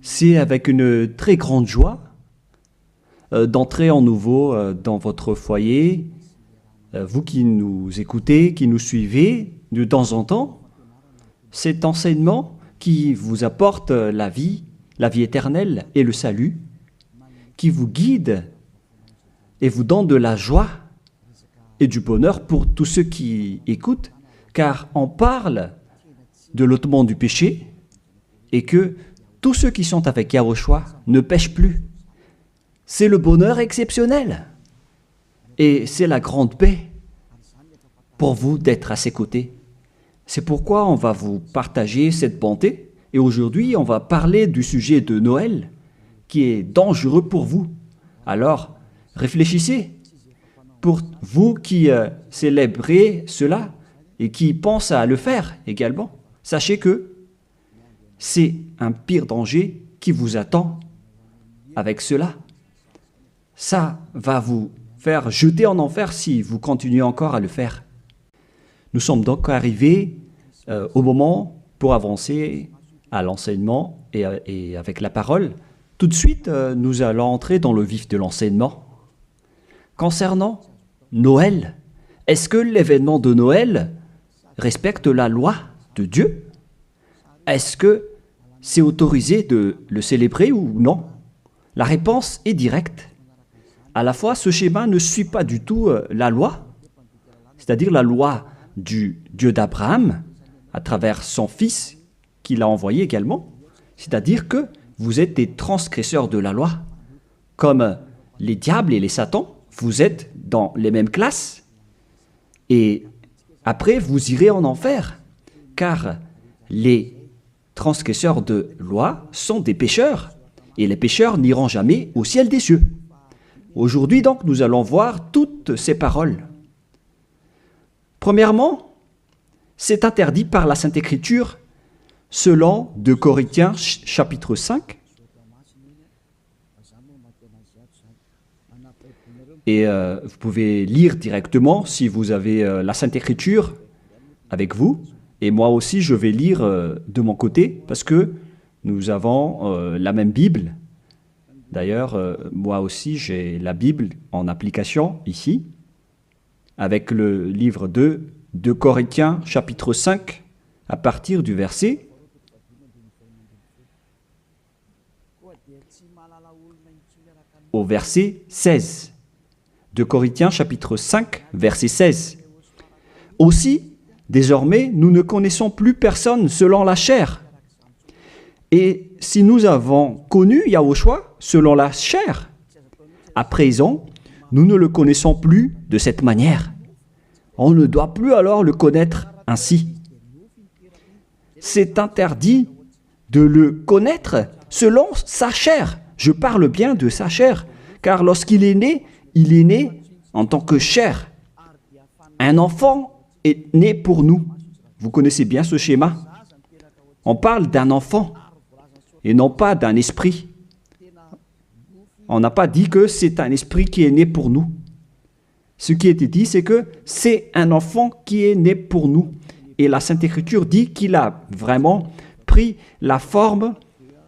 C'est avec une très grande joie d'entrer en nouveau dans votre foyer. Vous qui nous écoutez, qui nous suivez de temps en temps, cet enseignement qui vous apporte la vie éternelle et le salut, qui vous guide et vous donne de la joie et du bonheur pour tous ceux qui écoutent, car on parle de l'ôtement du péché et que tous ceux qui sont avec Yahushua ne pêchent plus. C'est le bonheur exceptionnel et c'est la grande paix pour vous d'être à ses côtés. C'est pourquoi on va vous partager cette bonté et aujourd'hui on va parler du sujet de Noël qui est dangereux pour vous. Alors réfléchissez. Pour vous qui célébrez cela et qui pensent à le faire également, sachez que c'est un pire danger qui vous attend avec cela. Ça va vous faire jeter en enfer si vous continuez encore à le faire. Nous sommes donc arrivés au moment pour avancer à l'enseignement et avec la parole. Tout de suite, nous allons entrer dans le vif de l'enseignement. Concernant Noël, est-ce que l'événement de Noël respecte la loi de Dieu? Est-ce que c'est autorisé de le célébrer ou non? La réponse est directe. À la fois, ce schéma ne suit pas du tout la loi, c'est-à-dire la loi du Dieu d'Abraham, à travers son fils qu'il a envoyé également, c'est-à-dire que vous êtes des transgresseurs de la loi, comme les diables et les satans. Vous êtes dans les mêmes classes et après vous irez en enfer, car les transgresseurs de loi sont des pécheurs et les pécheurs n'iront jamais au ciel des cieux. Aujourd'hui donc nous allons voir toutes ces paroles. Premièrement, c'est interdit par la Sainte Écriture selon 2 Corinthiens chapitre 5. Et vous pouvez lire directement si vous avez la Sainte Écriture avec vous. Et moi aussi, je vais lire de mon côté parce que nous avons la même Bible. D'ailleurs, moi aussi, j'ai la Bible en application ici avec le livre 2 Corinthiens chapitre 5 à partir du verset au verset 16. 2 Corinthiens chapitre 5, verset 16. Aussi, désormais, nous ne connaissons plus personne selon la chair. Et si nous avons connu Yahushua selon la chair, à présent, nous ne le connaissons plus de cette manière. On ne doit plus alors le connaître ainsi. C'est interdit de le connaître selon sa chair. Je parle bien de sa chair, car lorsqu'il est né, il est né en tant que chair. Un enfant est né pour nous. Vous connaissez bien ce schéma. On parle d'un enfant et non pas d'un esprit. On n'a pas dit que c'est un esprit qui est né pour nous. Ce qui était dit, c'est que c'est un enfant qui est né pour nous. Et la Sainte Écriture dit qu'il a vraiment pris la forme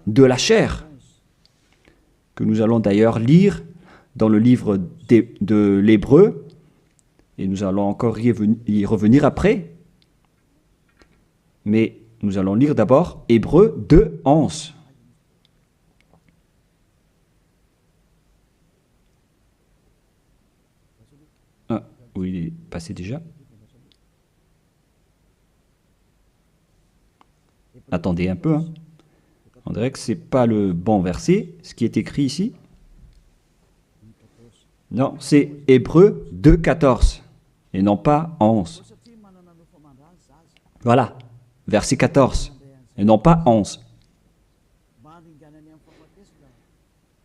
de la chair, que nous allons d'ailleurs lire dans le livre de l'Hébreu, et nous allons encore y revenir après. Mais nous allons lire d'abord Hébreu 2, 11. Ah, oui, il est passé déjà. Attendez un peu. On dirait que ce n'est pas le bon verset, ce qui est écrit ici. Non, c'est Hébreu 2, 14 et non pas 11. Voilà, verset 14 et non pas 11.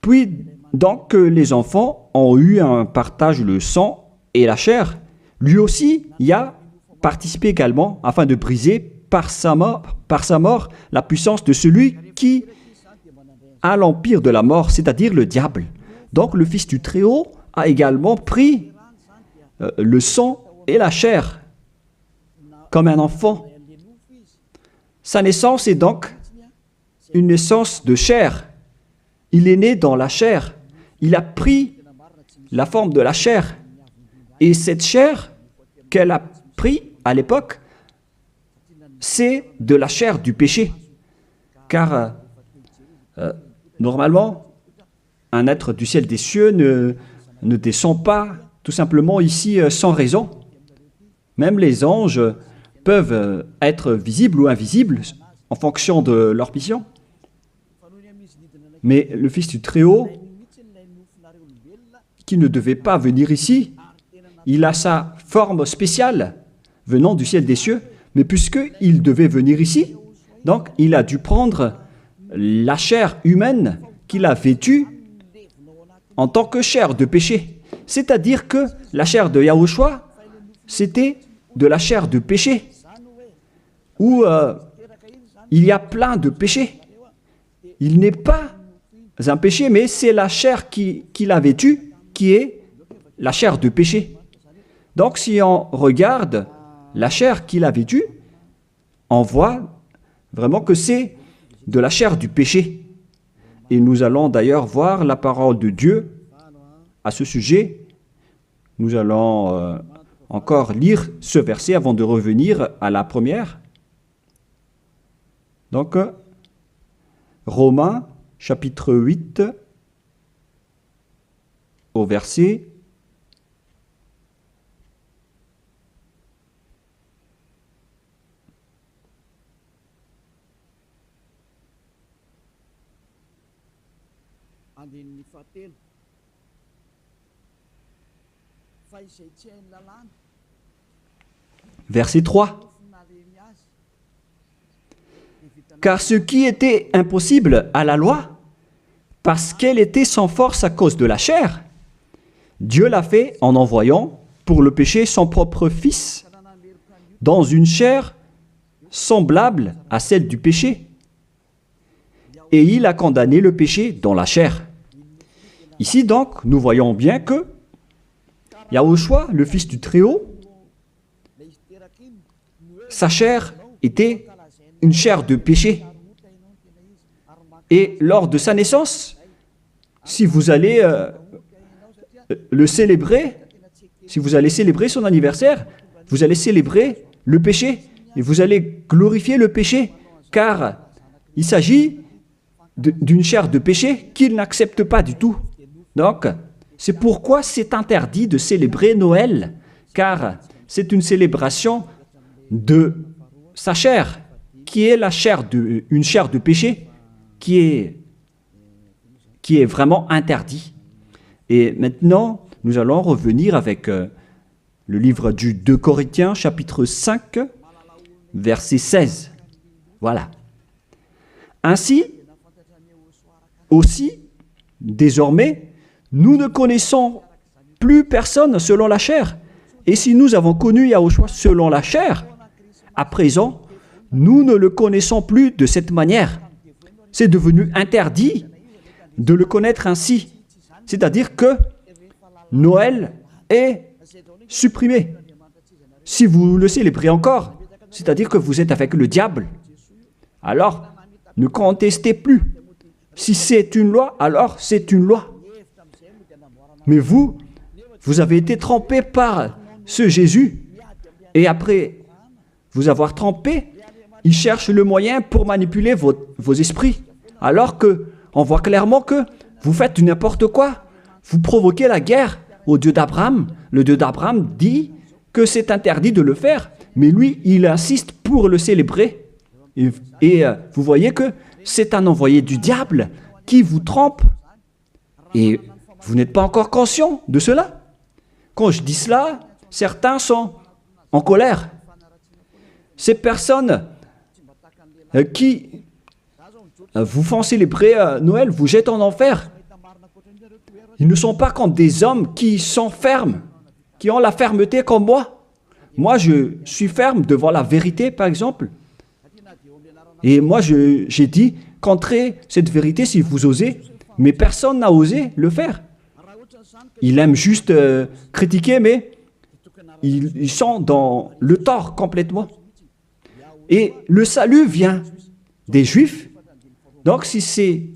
Puis, donc, les enfants ont eu un partage le sang et la chair. Lui aussi y a participé également afin de briser par sa mort la puissance de celui qui a l'empire de la mort, c'est-à-dire le diable. Donc, le Fils du Très-Haut a également pris le sang et la chair comme un enfant. Sa naissance est donc une naissance de chair. Il est né dans la chair. Il a pris la forme de la chair. Et cette chair qu'elle a pris à l'époque, c'est de la chair du péché. Car normalement, un être du ciel des cieux ne descend pas tout simplement ici sans raison. Même les anges peuvent être visibles ou invisibles en fonction de leur mission. Mais le Fils du Très-Haut, qui ne devait pas venir ici, il a sa forme spéciale venant du ciel des cieux, mais puisqu'il devait venir ici, donc il a dû prendre la chair humaine qu'il a vêtue en tant que chair de péché. C'est-à-dire que la chair de Yahushua, c'était de la chair de péché, où il y a plein de péchés. Il n'est pas un péché, mais c'est la chair qu'il a vêtue qui est la chair de péché. Donc si on regarde la chair qu'il a vêtue, on voit vraiment que c'est de la chair du péché. Et nous allons d'ailleurs voir la parole de Dieu à ce sujet. Nous allons encore lire ce verset avant de revenir à la première. Donc, Romains, chapitre 8, au verset 3. Car ce qui était impossible à la loi, parce qu'elle était sans force à cause de la chair, Dieu l'a fait en envoyant pour le péché son propre Fils, dans une chair semblable à celle du péché. Et il a condamné le péché dans la chair. Ici donc, nous voyons bien que Yahushua, le Fils du Très-Haut, sa chair était une chair de péché. Et lors de sa naissance, si vous allez le célébrer, si vous allez célébrer son anniversaire, vous allez célébrer le péché et vous allez glorifier le péché, car il s'agit d'une chair de péché qu'il n'accepte pas du tout. Donc, c'est pourquoi c'est interdit de célébrer Noël, car c'est une célébration de sa chair, qui est une chair de péché, qui est vraiment interdit. Et maintenant, nous allons revenir avec le livre du 2 Corinthiens, chapitre 5, verset 16. Voilà. Ainsi, aussi, désormais, nous ne connaissons plus personne selon la chair. Et si nous avons connu Yahushua selon la chair, à présent, nous ne le connaissons plus de cette manière. C'est devenu interdit de le connaître ainsi. C'est-à-dire que Noël est supprimé. Si vous le célébrez encore, c'est-à-dire que vous êtes avec le diable. Alors, ne contestez plus. Si c'est une loi, alors c'est une loi. Mais vous avez été trempé par ce Jésus. Et après vous avoir trempé, il cherche le moyen pour manipuler vos esprits. Alors qu'on voit clairement que vous faites n'importe quoi. Vous provoquez la guerre au Dieu d'Abraham. Le Dieu d'Abraham dit que c'est interdit de le faire. Mais lui, il insiste pour le célébrer. Et vous voyez que c'est un envoyé du diable qui vous trompe. Et vous n'êtes pas encore conscient de cela. Quand je dis cela, certains sont en colère. Ces personnes qui vous font célébrer Noël vous jettent en enfer. Ils ne sont pas comme des hommes qui sont fermes, qui ont la fermeté comme moi. Moi, je suis ferme devant la vérité, par exemple. Et moi, j'ai dit, contrez cette vérité si vous osez, mais personne n'a osé le faire. Ils aiment juste critiquer, mais ils sont dans le tort complètement. Et le salut vient des Juifs Donc si c'est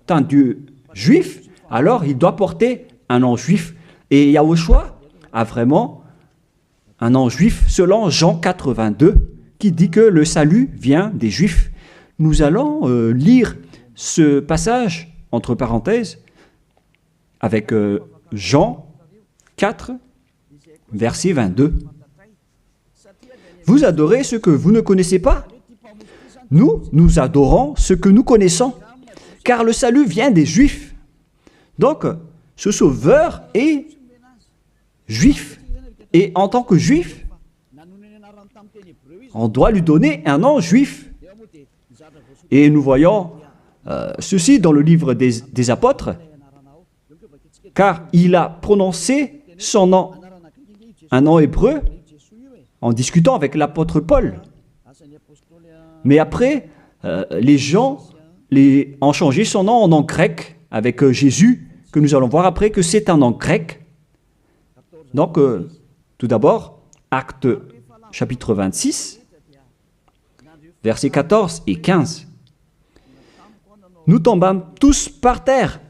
un Dieu juif, alors il doit porter un nom juif. Et Yahushua a vraiment un nom juif selon Jean 82 qui dit que le salut vient des juifs. Nous allons lire ce passage entre parenthèses avec Jean 4, verset 22. Vous adorez ce que vous ne connaissez pas? Nous adorons ce que nous connaissons, car le salut vient des Juifs. Donc, ce Sauveur est juif. Et en tant que juif, on doit lui donner un nom juif. Et nous voyons ceci dans le livre des apôtres, car il a prononcé son nom, un nom hébreu, en discutant avec l'apôtre Paul. Mais après, les gens ont changé son nom en nom grec avec Jésus, que nous allons voir après que c'est un nom grec. Donc, tout d'abord, Acte chapitre 26, versets 14 et 15. Nous tombâmes tous par terre,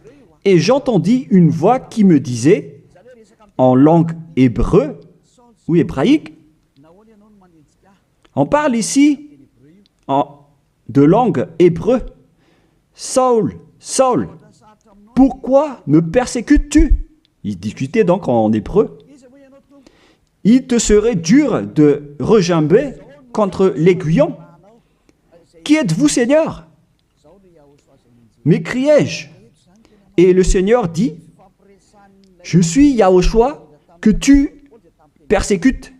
et j'entendis une voix qui me disait, en langue hébreu ou hébraïque, on parle ici de langue hébreu. Saul, Saul, pourquoi me persécutes-tu? Il discutait donc en hébreu. Il te serait dur de regimber contre l'aiguillon. Qui êtes-vous, Seigneur? M'écriai-je. Et le Seigneur dit, je suis Yahushua que tu persécutes.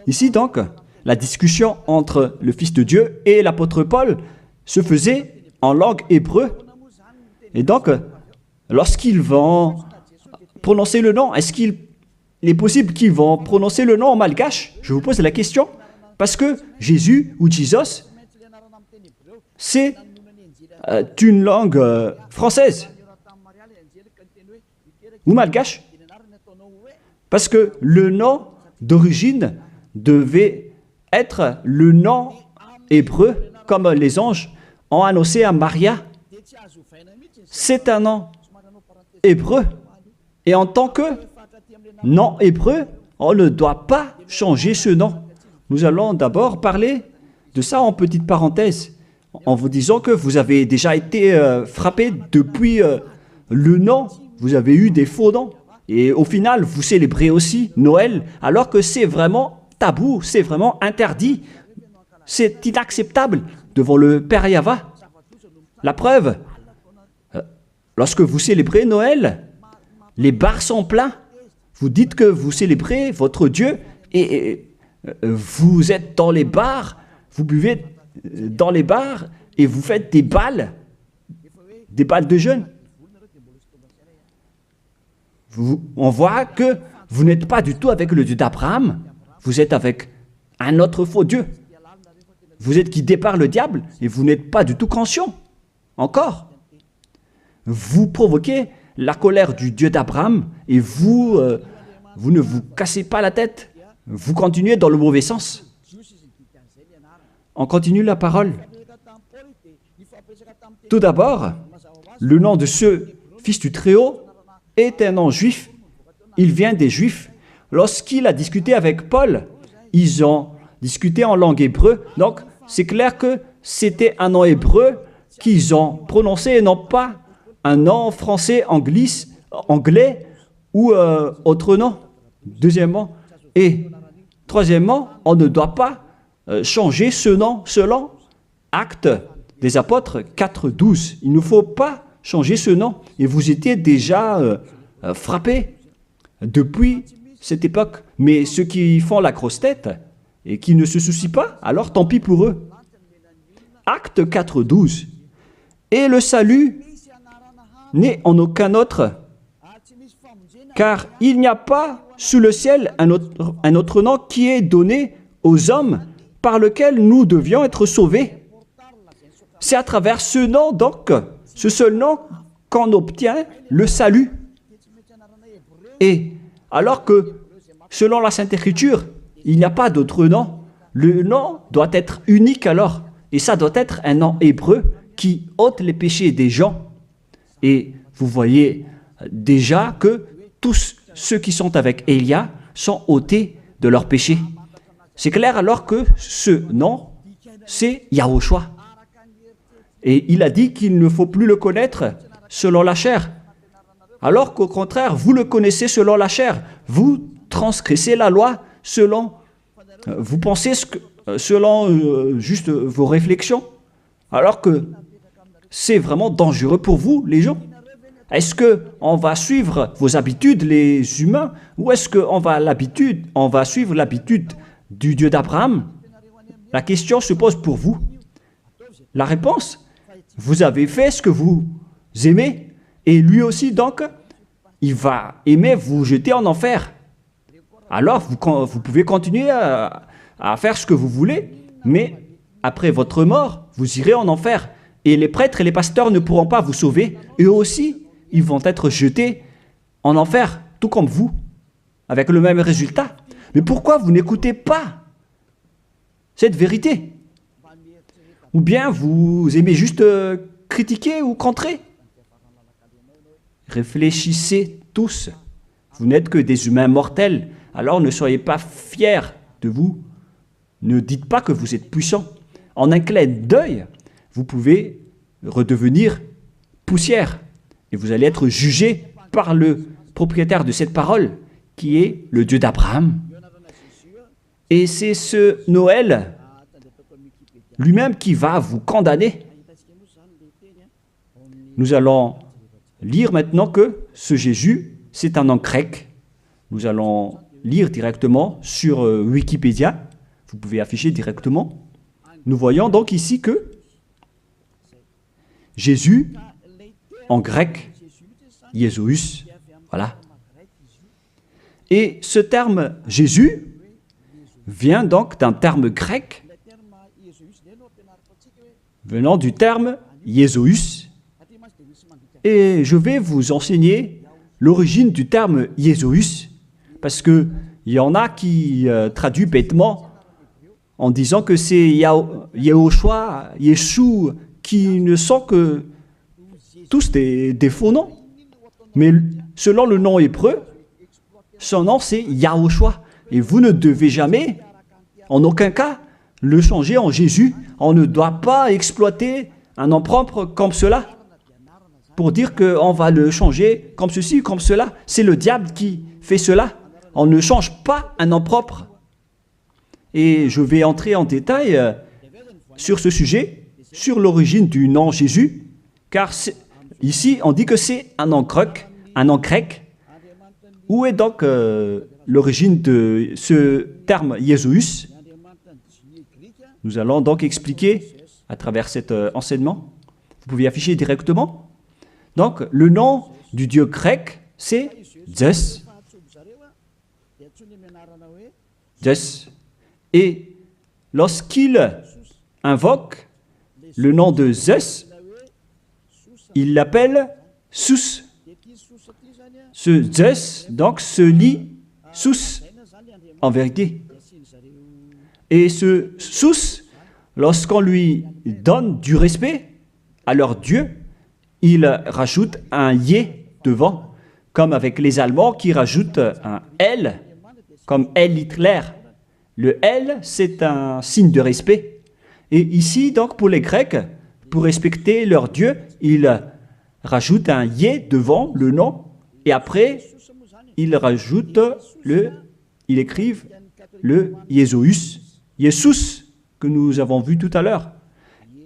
Ici donc, la discussion entre le Fils de Dieu et l'apôtre Paul se faisait en langue hébreu. Et donc, lorsqu'ils vont prononcer le nom, est-ce qu'il est possible qu'ils vont prononcer le nom en malgache? Je vous pose la question. Parce que Jésus ou Jesus, c'est une langue française ou malgache. Parce que le nom d'origine devait être le nom hébreu, comme les anges ont annoncé à Maria. C'est un nom hébreu. Et en tant que nom hébreu, on ne doit pas changer ce nom. Nous allons d'abord parler de ça en petite parenthèse, en vous disant que vous avez déjà été frappé depuis le nom. Vous avez eu des faux noms. Et au final, vous célébrez aussi Noël, alors que c'est vraiment tabou, c'est vraiment interdit. C'est inacceptable devant le Père Yahva. La preuve, lorsque vous célébrez Noël, les bars sont pleins. Vous dites que vous célébrez votre Dieu et vous êtes dans les bars, vous buvez dans les bars et vous faites des balles de jeûne. On voit que vous n'êtes pas du tout avec le Dieu d'Abraham, vous êtes avec un autre faux Dieu. Vous êtes qui départ le diable et vous n'êtes pas du tout conscient. Encore. Vous provoquez la colère du Dieu d'Abraham et vous ne vous cassez pas la tête. Vous continuez dans le mauvais sens. On continue la parole. Tout d'abord, le nom de ce Fils du Très-Haut est un nom juif. Il vient des Juifs. Lorsqu'il a discuté avec Paul, ils ont discuté en langue hébreu. Donc, c'est clair que c'était un nom hébreu qu'ils ont prononcé et non pas un nom français, anglais ou autre nom. Deuxièmement. Et troisièmement, on ne doit pas changer ce nom selon Actes des Apôtres 4.12. Il ne faut pas changer ce nom. Et vous étiez déjà frappés depuis cette époque. Mais ceux qui font la grosse tête et qui ne se soucient pas, alors tant pis pour eux. Acte 4.12. Et le salut n'est en aucun autre, car il n'y a pas sous le ciel un autre nom qui est donné aux hommes par lequel nous devions être sauvés. C'est à travers ce nom, donc, ce seul nom, qu'on obtient le salut. Et alors que, selon la Sainte Écriture, il n'y a pas d'autre nom, le nom doit être unique alors. Et ça doit être un nom hébreu qui ôte les péchés des gens. Et vous voyez déjà que tous ceux qui sont avec Élia sont ôtés de leurs péchés. C'est clair alors que ce nom, c'est Yahushua. Et il a dit qu'il ne faut plus le connaître selon la chair. Alors qu'au contraire, vous le connaissez selon la chair. Vous transgressez la loi selon, vous pensez selon juste vos réflexions. Alors que c'est vraiment dangereux pour vous, les gens. Est-ce qu'on va suivre vos habitudes, les humains, ou est-ce qu'on va suivre l'habitude du Dieu d'Abraham? La question se pose pour vous. La réponse, vous avez fait ce que vous aimez, et lui aussi, donc, il va aimer vous jeter en enfer. Alors, vous pouvez continuer à faire ce que vous voulez, mais après votre mort, vous irez en enfer. Et les prêtres et les pasteurs ne pourront pas vous sauver. Eux aussi, ils vont être jetés en enfer, tout comme vous, avec le même résultat. Mais pourquoi vous n'écoutez pas cette vérité? Ou bien vous aimez juste critiquer ou contrer? Réfléchissez tous. Vous n'êtes que des humains mortels, alors ne soyez pas fiers de vous. Ne dites pas que vous êtes puissant. En un clin d'œil, vous pouvez redevenir poussière. Et vous allez être jugé par le propriétaire de cette parole, qui est le Dieu d'Abraham. Et c'est ce Noël lui-même qui va vous condamner. Nous allons lire maintenant que ce Jésus, c'est un nom grec. Nous allons lire directement sur Wikipédia. Vous pouvez afficher directement. Nous voyons donc ici que Jésus, en grec, Jésus, voilà. Et ce terme Jésus vient donc d'un terme grec venant du terme Jésus. Et je vais vous enseigner l'origine du terme Jésus, parce qu'il y en a qui traduisent bêtement en disant que c'est Yahushua, Yeshua, qui ne sont que tous des faux noms. Mais selon le nom hébreu, son nom c'est Yahushua. Et vous ne devez jamais, en aucun cas, le changer en Jésus. On ne doit pas exploiter un nom propre comme cela pour dire qu'on va le changer comme ceci, comme cela. C'est le diable qui fait cela. On ne change pas un nom propre. Et je vais entrer en détail sur ce sujet, sur l'origine du nom Jésus, car ici on dit que c'est un nom grec. Où est donc l'origine de ce terme Jésus? Nous allons donc expliquer à travers cet enseignement. Vous pouvez afficher directement. Donc, le nom du Dieu grec, c'est Zeus. Zeus. Et lorsqu'il invoque le nom de Zeus, il l'appelle Sus. Ce Zeus, donc, se lit Sus, en vérité. Et ce Sus, lorsqu'on lui donne du respect à leur Dieu, il rajoute un Yé devant, comme avec les Allemands qui rajoutent un L, comme L Hitler. Le L, c'est un signe de respect. Et ici, donc, pour les Grecs, pour respecter leur Dieu, ils rajoutent un Yé devant le nom, et après, ils écrivent le Jésus, Jésus, que nous avons vu tout à l'heure.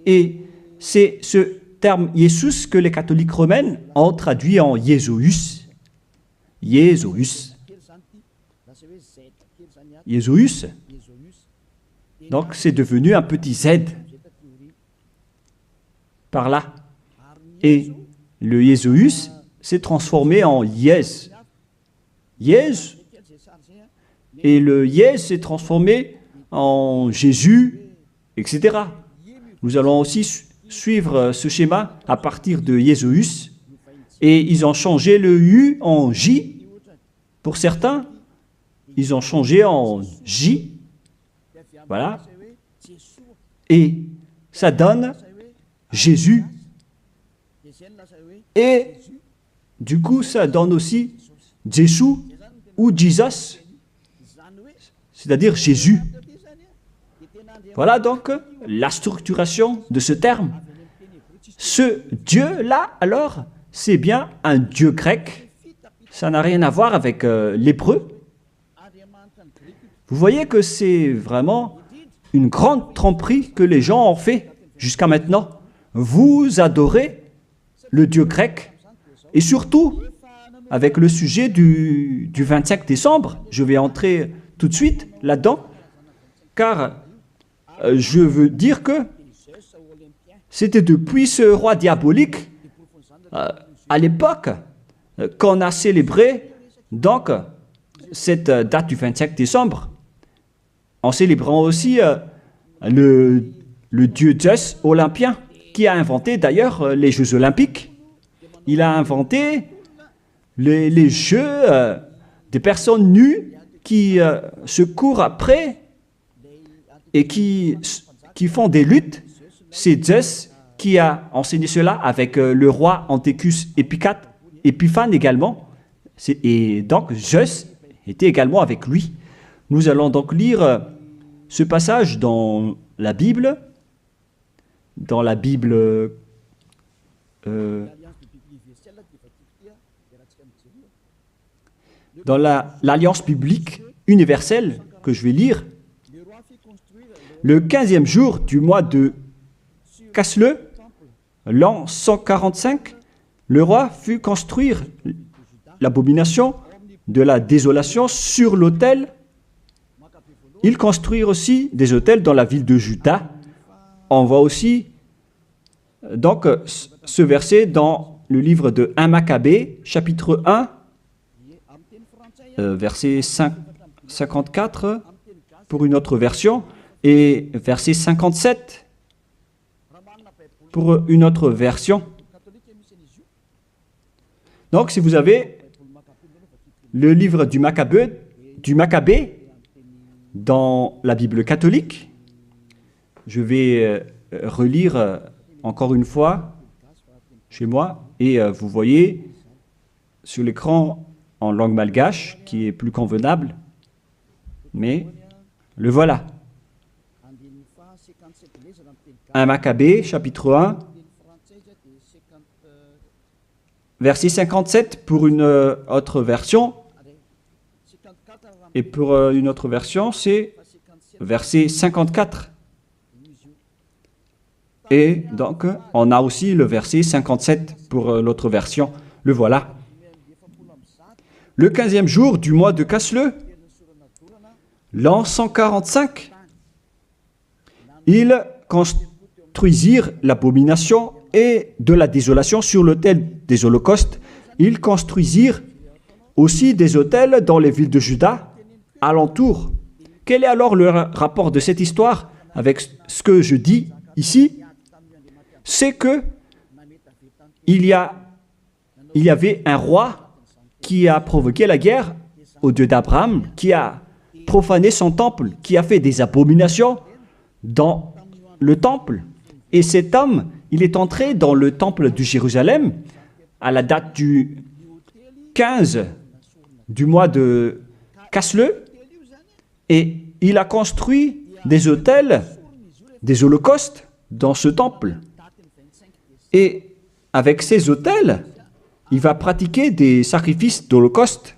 Et c'est ce terme Jésus que les catholiques romains ont traduit en Jésus. Jésus. Jésus. Donc c'est devenu un petit Z par là. Et le Jésus s'est transformé en Yes. Yes. Et le Yes s'est transformé en Jésus, etc. Nous allons aussi suivre ce schéma à partir de Jésus. Et ils ont changé le U en J. Pour certains, ils ont changé en J. Voilà. Et ça donne Jésus. Et du coup, ça donne aussi Jésus ou Jesus, c'est-à-dire Jésus. Voilà donc la structuration de ce terme. Ce Dieu-là, alors, c'est bien un Dieu grec. Ça n'a rien à voir avec l'hébreu. Vous voyez que c'est vraiment une grande tromperie que les gens ont fait jusqu'à maintenant. Vous adorez le Dieu grec. Et surtout, avec le sujet du 25 décembre, je vais entrer tout de suite là-dedans, car je veux dire que c'était depuis ce roi diabolique, à l'époque, qu'on a célébré donc cette date du 25 décembre, en célébrant aussi le dieu Zeus olympien, qui a inventé d'ailleurs les Jeux olympiques. Il a inventé les jeux des personnes nues qui se courent après et qui font des luttes. C'est Zeus qui a enseigné cela avec le roi Antiochus Épiphane également. Et donc Zeus était également avec lui. Nous allons donc lire ce passage dans la Bible, dans l'Alliance biblique universelle que je vais lire. Le 15e jour du mois de Casleu, l'an 145, le roi fit construire l'abomination de la désolation sur l'autel. Il construit aussi des autels dans la ville de Juda. On voit aussi donc ce verset dans le livre de 1 Maccabée, chapitre 1, verset 54 pour une autre version, et verset 57 pour une autre version. Donc, si vous avez le livre du Maccabée dans la Bible catholique, je vais relire encore une fois chez moi, et vous voyez sur l'écran en langue malgache, qui est plus convenable, mais le voilà. 1 Maccabée, chapitre 1, verset 57 pour une autre version, et pour une autre version, c'est verset 54. Et donc, on a aussi le verset 57 pour l'autre version. Le voilà. Le 15e jour du mois de Casleu, l'an 145, ils construisirent l'abomination et de la désolation sur l'autel des holocaustes. Ils construisirent aussi des autels dans les villes de Juda, alentour. Quel est alors le rapport de cette histoire avec ce que je dis ici? C'est que il y avait un roi qui a provoqué la guerre au Dieu d'Abraham, qui a profané son temple, qui a fait des abominations dans le temple. Et cet homme, il est entré dans le temple de Jérusalem à la date du 15 du mois de Casleu, et il a construit des autels, des holocaustes dans ce temple. Et avec ces autels, il va pratiquer des sacrifices d'holocauste.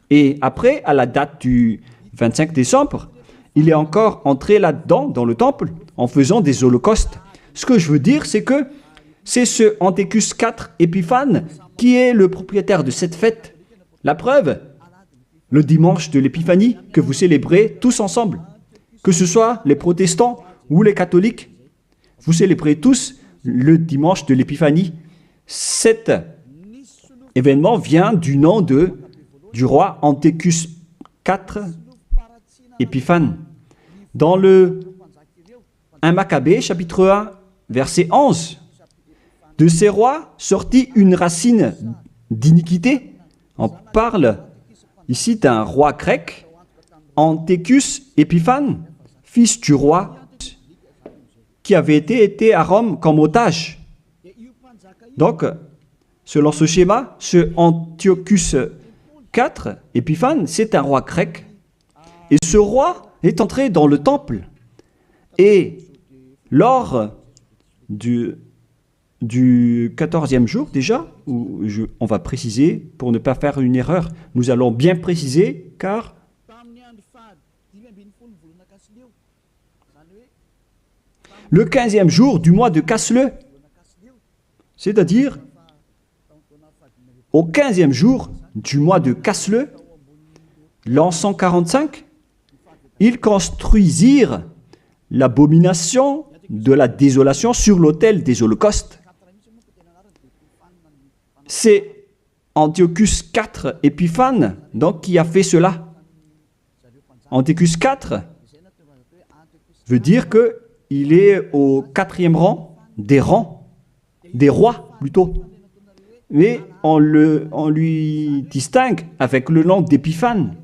Et après, à la date du 25 décembre, il est encore entré là-dedans, dans le temple, en faisant des holocaustes. Ce que je veux dire, c'est que c'est ce Antiochus IV Épiphane qui est le propriétaire de cette fête. La preuve, le dimanche de l'Épiphanie que vous célébrez tous ensemble, que ce soit les protestants ou les catholiques, vous célébrez tous le dimanche de l'Épiphanie. Cet événement vient du nom du roi Antiochus IV Épiphane. Dans le 1 Maccabée, chapitre 1, verset 11, de ces rois sortit une racine d'iniquité. On parle ici d'un roi grec, Antiochus Épiphane, fils du roi. qui avait été à Rome comme otage. Donc, selon ce schéma, ce Antiochus IV, Épiphane, c'est un roi grec. Et ce roi est entré dans le temple. Et lors du 14e jour déjà, où on va préciser, pour ne pas faire une erreur, nous allons bien préciser, car le 15e jour du mois de Casle, c'est-à-dire au 15e jour du mois de Casle, l'an 145, ils construisirent l'abomination de la désolation sur l'autel des holocaustes. C'est Antiochus IV Épiphane donc, qui a fait cela. Antiochus IV veut dire qu'il est au 4e rang, des rois plutôt. Mais on lui distingue avec le nom d'Épiphane,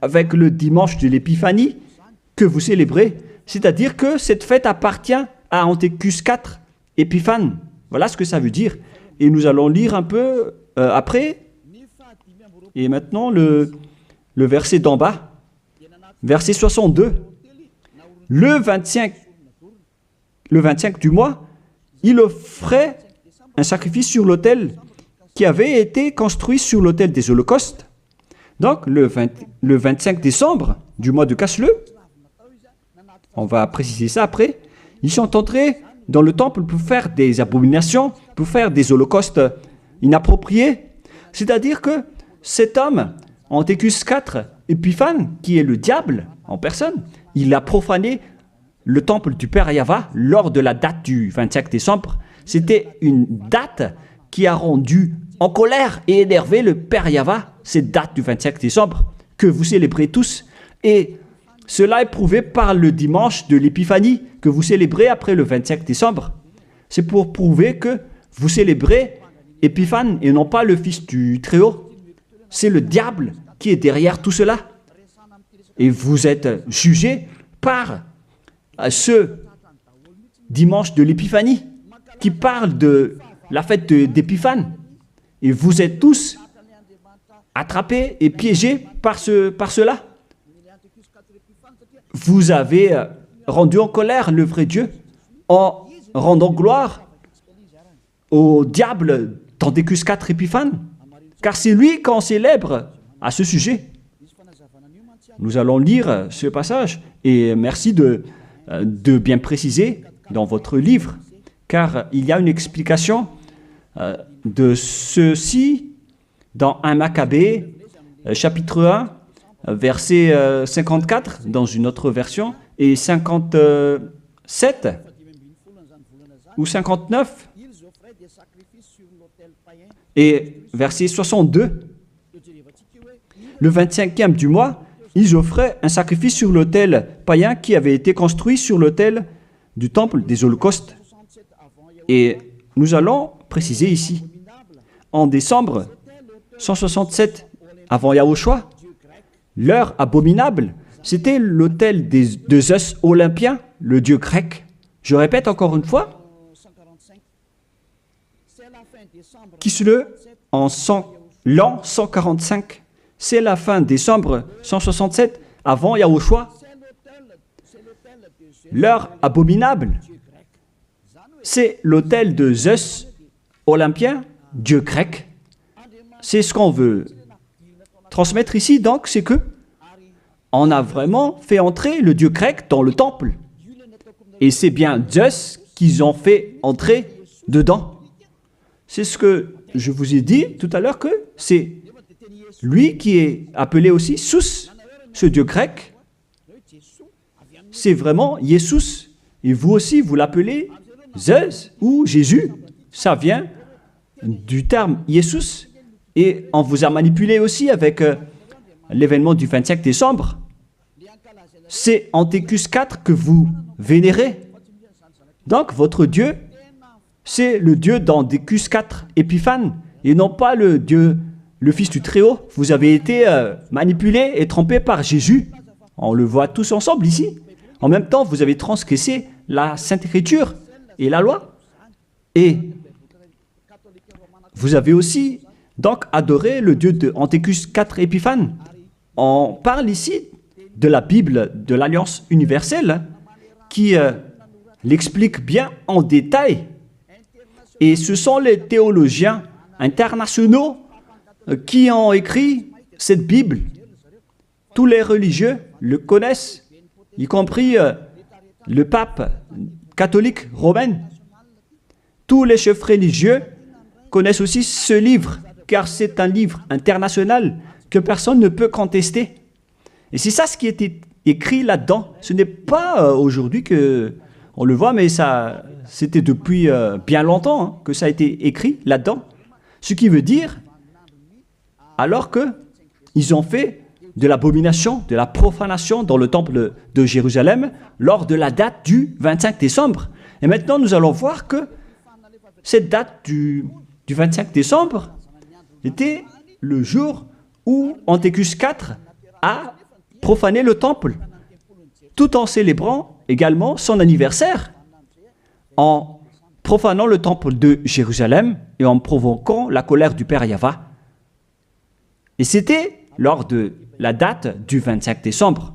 avec le dimanche de l'Épiphanie que vous célébrez. C'est-à-dire que cette fête appartient à Antiochus IV Épiphane. Voilà ce que ça veut dire. Et nous allons lire un peu après. Et maintenant, le verset d'en bas, verset 62. Le 25 du mois, il offrait un sacrifice sur l'autel qui avait été construit sur l'autel des holocaustes. Donc, le 25 décembre du mois de Casle, on va préciser ça après, ils sont entrés dans le temple pour faire des abominations, pour faire des holocaustes inappropriés. C'est-à-dire que cet homme, Antiochus IV Épiphane, qui est le diable en personne, il a profané le temple du Père Yahva lors de la date du 25 décembre. C'était une date qui a rendu en colère et énervé le Père Yahva, cette date du 25 décembre que vous célébrez tous. Et cela est prouvé par le dimanche de l'Épiphanie que vous célébrez après le 25 décembre. C'est pour prouver que vous célébrez Épiphane et non pas le Fils du Très-Haut. C'est le diable qui est derrière tout cela. Et vous êtes jugés par ce dimanche de l'Épiphanie qui parle de la fête d'Épiphane. Et vous êtes tous attrapés et piégés par cela. Vous avez rendu en colère le vrai Dieu en rendant gloire au diable d'Antiochus IV Épiphane, car c'est lui qu'on célèbre à ce sujet. Nous allons lire ce passage et merci de bien préciser dans votre livre, car il y a une explication de ceci dans 1 Maccabée, chapitre 1, verset 54 dans une autre version, et 57 ou 59, et verset 62. Le 25e du mois, ils offraient un sacrifice sur l'autel païen qui avait été construit sur l'autel du temple des holocaustes. Et nous allons préciser ici, en décembre 167 avant Yahushua, l'heure abominable, c'était l'autel de Zeus olympien, le dieu grec. Je répète encore une fois, Kislev en l'an 145, c'est la fin décembre 167 avant Yahushua. L'heure abominable, c'est l'autel de Zeus olympien, dieu grec. C'est ce qu'on veut transmettre ici, donc, c'est que on a vraiment fait entrer le dieu grec dans le temple. Et c'est bien Zeus qu'ils ont fait entrer dedans. C'est ce que je vous ai dit tout à l'heure, que c'est lui qui est appelé aussi Sus, ce dieu grec. C'est vraiment Jesus. Et vous aussi, vous l'appelez Zeus ou Jésus. Ça vient du terme Jesus. Et on vous a manipulé aussi avec l'événement du 25 décembre. C'est Antiochus IV que vous vénérez. Donc, votre Dieu, c'est le Dieu d'Antiochus IV Épiphane, et non pas le Dieu, le Fils du Très-Haut. Vous avez été manipulé et trompé par Jésus. On le voit tous ensemble ici. En même temps, vous avez transgressé la Sainte Écriture et la loi. Et vous avez aussi donc adoré le Dieu de Antiochus IV Épiphane. On parle ici de la Bible de l'Alliance universelle qui l'explique bien en détail. Et ce sont les théologiens internationaux qui ont écrit cette Bible. Tous les religieux le connaissent, y compris le pape catholique romain. Tous les chefs religieux connaissent aussi ce livre, car c'est un livre international que personne ne peut contester. Et c'est ça ce qui était écrit là-dedans. Ce n'est pas aujourd'hui qu'on le voit, mais ça, c'était depuis bien longtemps que ça a été écrit là-dedans. Ce qui veut dire, alors qu'ils ont fait de l'abomination, de la profanation dans le temple de Jérusalem lors de la date du 25 décembre. Et maintenant, nous allons voir que cette date du 25 décembre était le jour où Antiochus IV a profané le temple, tout en célébrant également son anniversaire, en profanant le temple de Jérusalem et en provoquant la colère du Père Yahva. Et c'était lors de la date du 25 décembre.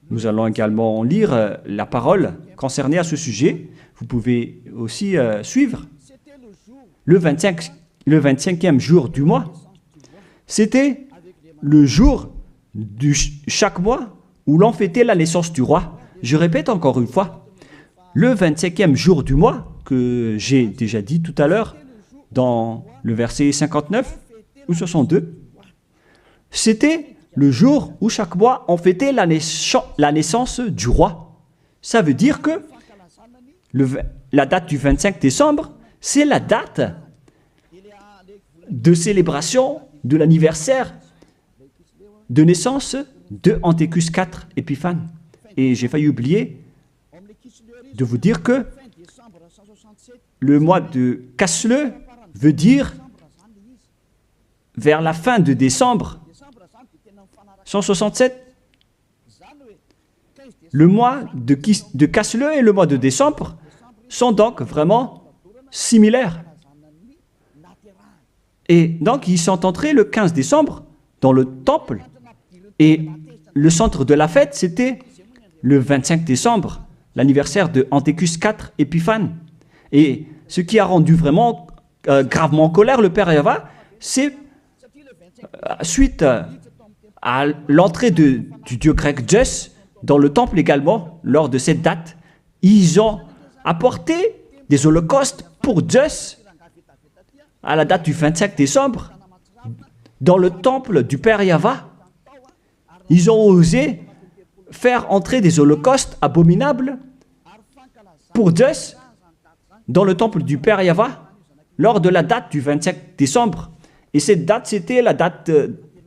Nous allons également lire la parole concernée à ce sujet. Vous pouvez aussi suivre. Le 25e jour du mois, c'était le jour de chaque mois où l'on fêtait la naissance du roi. Je répète encore une fois, le 25e jour du mois, que j'ai déjà dit tout à l'heure, dans le verset 59 ou 62, c'était le jour où chaque mois on fêtait la naissance du roi. Ça veut dire que la date du 25 décembre, c'est la date de célébration de l'anniversaire de naissance de Antiochus IV Épiphane. Et j'ai failli oublier de vous dire que le mois de Casleu veut dire vers la fin de décembre 167. Le mois de Casleu et le mois de décembre sont donc vraiment similaires. Et donc, ils sont entrés le 15 décembre dans le temple. Et le centre de la fête, c'était le 25 décembre, l'anniversaire de Antiochus IV Épiphane. Et ce qui a rendu vraiment gravement en colère le Père Yahva, c'est suite à l'entrée du dieu grec Zeus dans le temple également, lors de cette date, ils ont apporté des holocaustes pour Zeus à la date du 25 décembre dans le temple du Père Yahva. Ils ont osé faire entrer des holocaustes abominables pour Zeus dans le temple du Père Yahva lors de la date du 25 décembre. Et cette date, c'était la date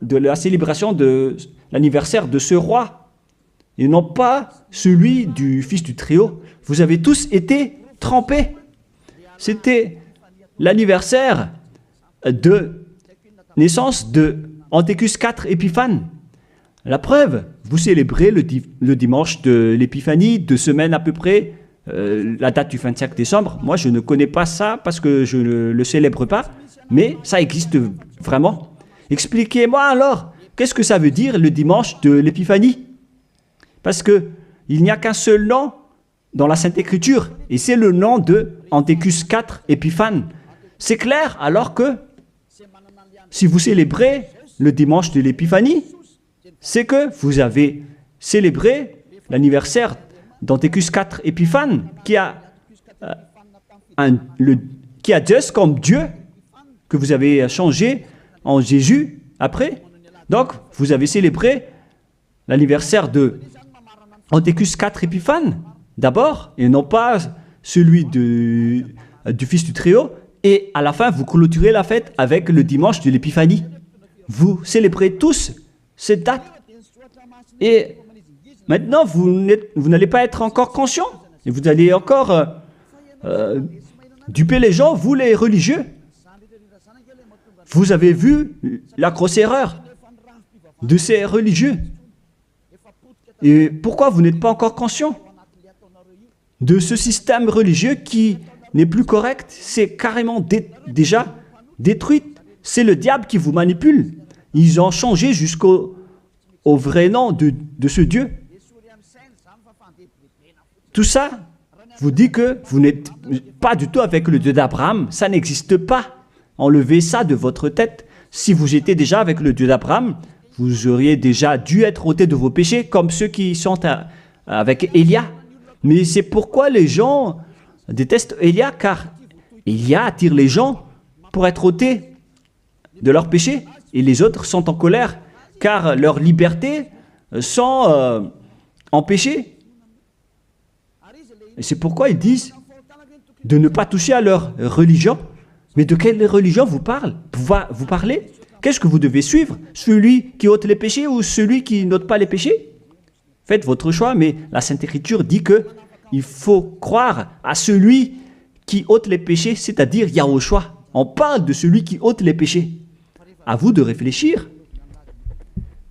de la célébration de l'anniversaire de ce roi, et non pas celui du fils du Très-Haut. Vous avez tous été trempés. C'était l'anniversaire de naissance de Antiochus IV Épiphane. La preuve, vous célébrez le dimanche de l'Épiphanie, 2 semaines à peu près, la date du 25 décembre. Moi, je ne connais pas ça parce que je ne le célèbre pas, mais ça existe vraiment. Expliquez-moi alors, qu'est-ce que ça veut dire le dimanche de l'Épiphanie? Parce qu'il n'y a qu'un seul nom dans la Sainte Écriture, et c'est le nom de Antiochus IV Épiphane. C'est clair alors que si vous célébrez le dimanche de l'Épiphanie, c'est que vous avez célébré l'anniversaire d'Antiochus IV Épiphane, qui a Zeus comme Dieu, que vous avez changé en Jésus après. Donc, vous avez célébré l'anniversaire de Antiochus IV Épiphane, d'abord, et non pas celui du Fils du Très-Haut, et à la fin, vous clôturez la fête avec le dimanche de l'Épiphanie. Vous célébrez tous cette date. Et maintenant, vous n'allez pas être encore conscient, et vous allez encore duper les gens, vous les religieux. Vous avez vu la grosse erreur de ces religieux. Et pourquoi vous n'êtes pas encore conscient? de ce système religieux qui n'est plus correct. C'est carrément déjà détruit. C'est le diable qui vous manipule. Ils ont changé jusqu'au vrai nom de ce Dieu. Tout ça vous dit que vous n'êtes pas du tout avec le Dieu d'Abraham. Ça n'existe pas. Enlevez ça de votre tête. Si vous étiez déjà avec le Dieu d'Abraham, vous auriez déjà dû être ôté de vos péchés, comme ceux qui sont avec Élia. Mais c'est pourquoi les gens détestent Élia, car Élia attire les gens pour être ôtés de leurs péchés. Et les autres sont en colère, car leur liberté sont empêchées. Et c'est pourquoi ils disent de ne pas toucher à leur religion. Mais de quelle religion vous parlez? Qu'est-ce que vous devez suivre? Celui qui ôte les péchés ou celui qui n'ôte pas les péchés? Faites votre choix, mais la Sainte Écriture dit que il faut croire à celui qui ôte les péchés, c'est-à-dire Yahushua. On parle de celui qui ôte les péchés. À vous de réfléchir.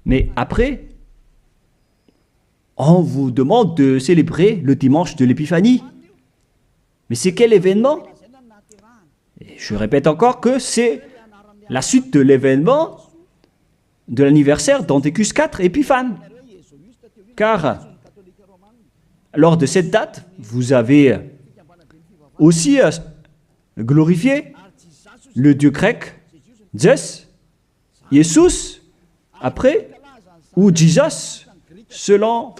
Mais après, on vous demande de célébrer le dimanche de l'Épiphanie. Mais c'est quel événement? Et je répète encore que c'est la suite de l'événement de l'anniversaire d'Antiochus IV Épiphane. Car lors de cette date, vous avez aussi glorifié le dieu grec Zeus, Jesus, après, ou Jesus, selon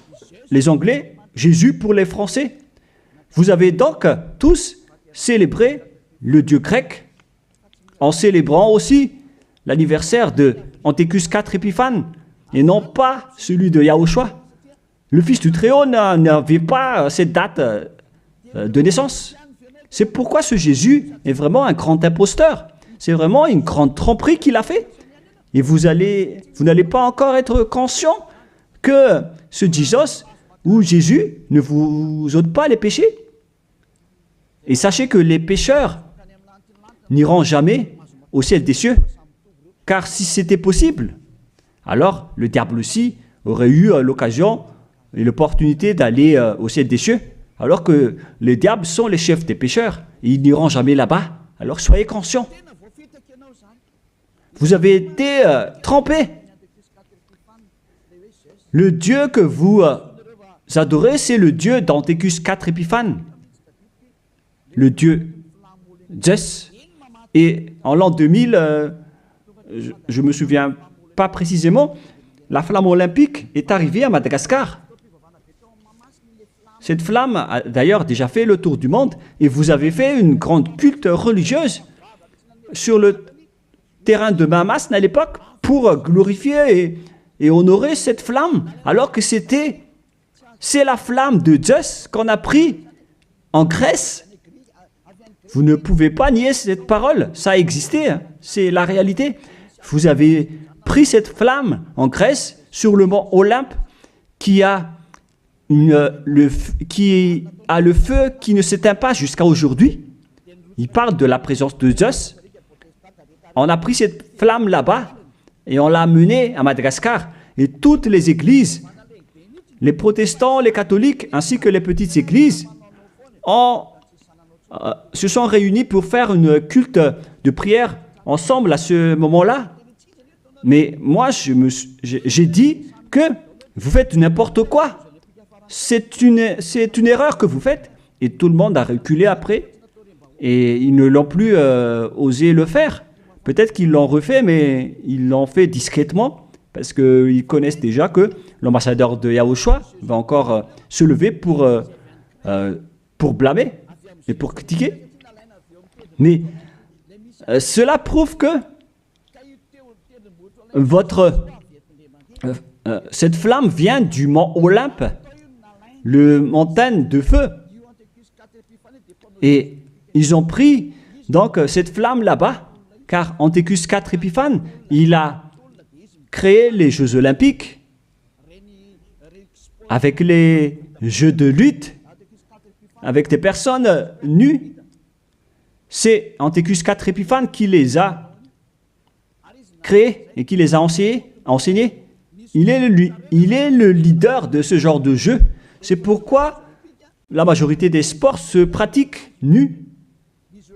les Anglais, Jésus pour les Français. Vous avez donc tous célébré le dieu grec en célébrant aussi l'anniversaire de Antiochus IV Épiphane et non pas celui de Yahushua. Le Fils du Très-Haut n'avait pas cette date de naissance. C'est pourquoi ce Jésus est vraiment un grand imposteur. C'est vraiment une grande tromperie qu'il a fait. Et vous n'allez pas encore être conscient que ce Jesus ou Jésus ne vous ôte pas les péchés. Et sachez que les pécheurs n'iront jamais au ciel des cieux. Car si c'était possible, alors le diable aussi aurait eu l'occasion et l'opportunité d'aller au ciel des cieux, alors que les diables sont les chefs des pécheurs. Et ils n'iront jamais là-bas. Alors soyez conscients. Vous avez été trempés. Le Dieu que vous adorez, c'est le Dieu d'Antiochus IV Épiphane. Le Dieu Zeus. Et en l'an 2000, je ne me souviens pas précisément, la flamme olympique est arrivée à Madagascar. Cette flamme a d'ailleurs déjà fait le tour du monde et vous avez fait une grande culte religieuse sur le terrain de Mahamasne à l'époque pour glorifier et honorer cette flamme, alors que c'est la flamme de Zeus qu'on a pris en Grèce. Vous ne pouvez pas nier cette parole, ça a existé, hein. C'est la réalité. Vous avez pris cette flamme en Grèce sur le mont Olympe qui a le feu qui ne s'éteint pas jusqu'à aujourd'hui. Il parle de la présence de Zeus. On a pris cette flamme là-bas et on l'a amenée à Madagascar. Et toutes les églises, les protestants, les catholiques, ainsi que les petites églises, se sont réunis pour faire une culte de prière ensemble à ce moment-là. Mais moi, j'ai dit que vous faites n'importe quoi. C'est une erreur que vous faites. Et tout le monde a reculé après. Et ils ne l'ont plus osé le faire. Peut-être qu'ils l'ont refait, mais ils l'ont fait discrètement. Parce qu'ils connaissent déjà que l'ambassadeur de Yahushua va encore se lever pour blâmer et pour critiquer. Mais cela prouve que cette flamme vient du mont Olympe, le montagne de feu. Et ils ont pris donc cette flamme là-bas, car Antiochus IV Épiphane, il a créé les Jeux Olympiques avec les jeux de lutte, avec des personnes nues. C'est Antiochus IV Épiphane qui les a créés et qui les a enseignés. Il est le leader de ce genre de jeu. C'est pourquoi la majorité des sports se pratiquent nus,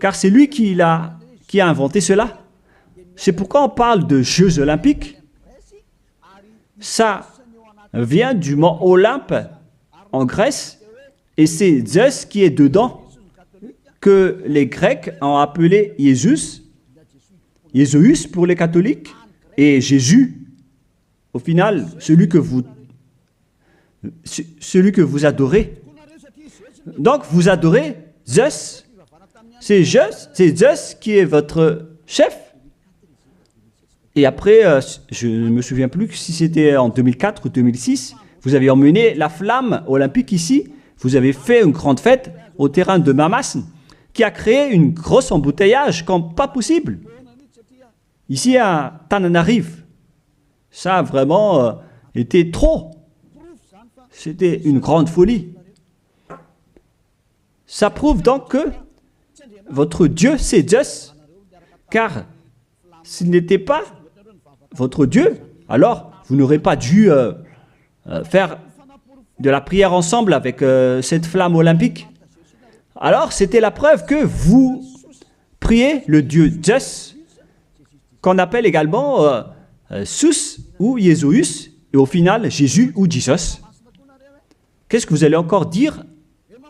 car c'est lui qui a inventé cela. C'est pourquoi on parle de Jeux olympiques. Ça vient du mont Olympe en Grèce, et c'est Zeus qui est dedans, que les Grecs ont appelé Jésus, Jésus pour les catholiques, et Jésus, au final, celui que vous adorez. Donc, vous adorez Zeus. C'est Zeus qui est votre chef. Et après, je ne me souviens plus si c'était en 2004 ou 2006, vous avez emmené la flamme olympique ici. Vous avez fait une grande fête au terrain de Mamas, qui a créé une grosse embouteillage comme pas possible. Ici à Tananarive, ça a vraiment été trop. C'était une grande folie. Ça prouve donc que votre Dieu, c'est Zeus. Car s'il n'était pas votre Dieu, alors vous n'aurez pas dû faire de la prière ensemble avec cette flamme olympique. Alors, c'était la preuve que vous priez le Dieu Zeus, qu'on appelle également Sus ou Jésus, et au final, Jésus ou Jesus. Qu'est-ce que vous allez encore dire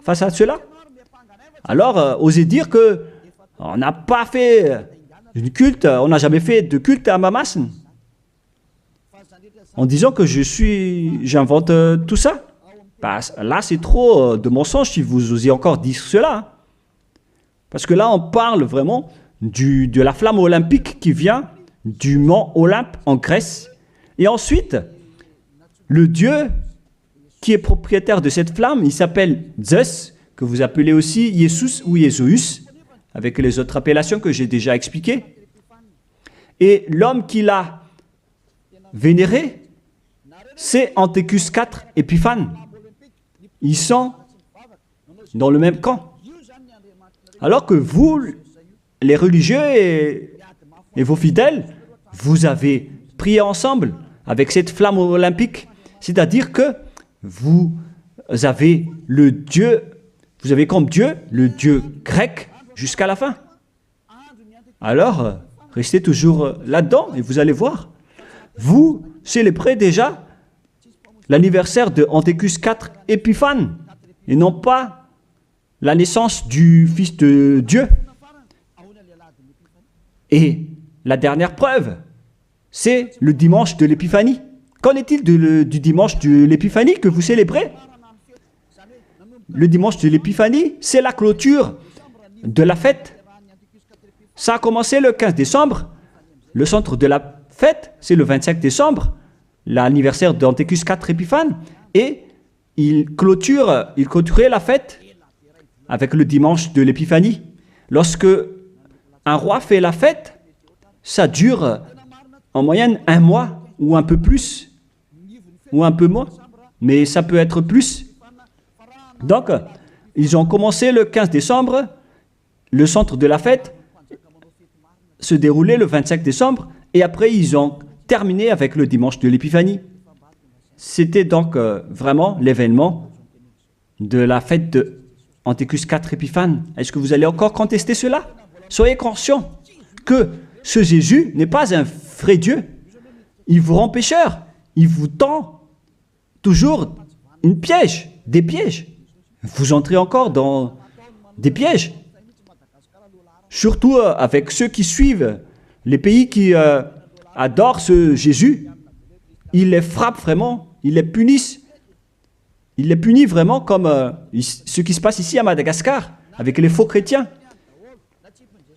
face à cela? Alors, osez dire que on n'a pas fait une culte, on n'a jamais fait de culte à Mamas, en disant que j'invente tout ça. Bah, là, c'est trop de mensonges si vous osez encore dire cela. Parce que là, on parle vraiment de la flamme olympique qui vient du mont Olympe en Grèce. Et ensuite, le Dieu qui est propriétaire de cette flamme, il s'appelle Zeus, que vous appelez aussi Jesus ou Jésus, avec les autres appellations que j'ai déjà expliquées. Et l'homme qui l'a vénéré, c'est Antiochus IV Épiphane. Ils sont dans le même camp. Alors que vous, les religieux et vos fidèles, vous avez prié ensemble avec cette flamme olympique. C'est-à-dire que vous avez le Dieu, vous avez comme Dieu le Dieu grec jusqu'à la fin. Alors, restez toujours là-dedans et vous allez voir. Vous célébrez déjà l'anniversaire de Antiochus IV Épiphane, et non pas la naissance du Fils de Dieu. Et la dernière preuve, c'est le dimanche de l'Épiphanie. Qu'en est-il du dimanche de l'Épiphanie que vous célébrez? Le dimanche de l'Épiphanie, c'est la clôture de la fête. Ça a commencé le 15 décembre. Le centre de la fête, c'est le 25 décembre. L'anniversaire d'Antiochus IV Épiphane, et il clôturait la fête avec le dimanche de l'Épiphanie. Lorsque un roi fait la fête, ça dure en moyenne 1 mois, ou un peu plus, ou un peu moins, mais ça peut être plus. Donc, ils ont commencé le 15 décembre, le centre de la fête se déroulait le 25 décembre, et après ils ont terminé avec le dimanche de l'Épiphanie. C'était donc vraiment l'événement de la fête de Antiochus IV Épiphane. Est-ce que vous allez encore contester cela? Soyez conscients que ce Jésus n'est pas un vrai Dieu. Il vous rend pécheur. Il vous tend toujours des pièges. Vous entrez encore dans des pièges. Surtout avec ceux qui suivent les pays qui adorent ce Jésus. Il les frappe vraiment, il les punit. Il les punit vraiment comme ce qui se passe ici à Madagascar, avec les faux chrétiens.